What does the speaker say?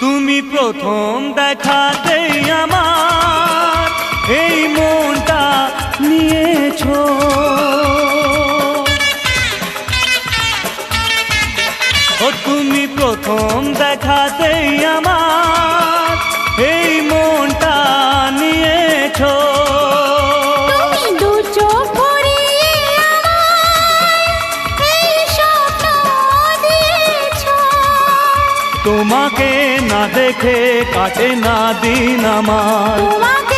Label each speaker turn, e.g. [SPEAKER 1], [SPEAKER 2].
[SPEAKER 1] তুমি প্রথম দেখাতেই আমার এই মনটা নিয়েছো। ও তুমি প্রথম দেখাতেই আমার এই মনটা নিয়েছো।
[SPEAKER 2] তুমি দু চোখ ভরিয়ে আমায় এই স্বপ্ন দিয়েছো।
[SPEAKER 1] তোমাকে না দেখে কাটে না দিন আমার।
[SPEAKER 2] তোমাকে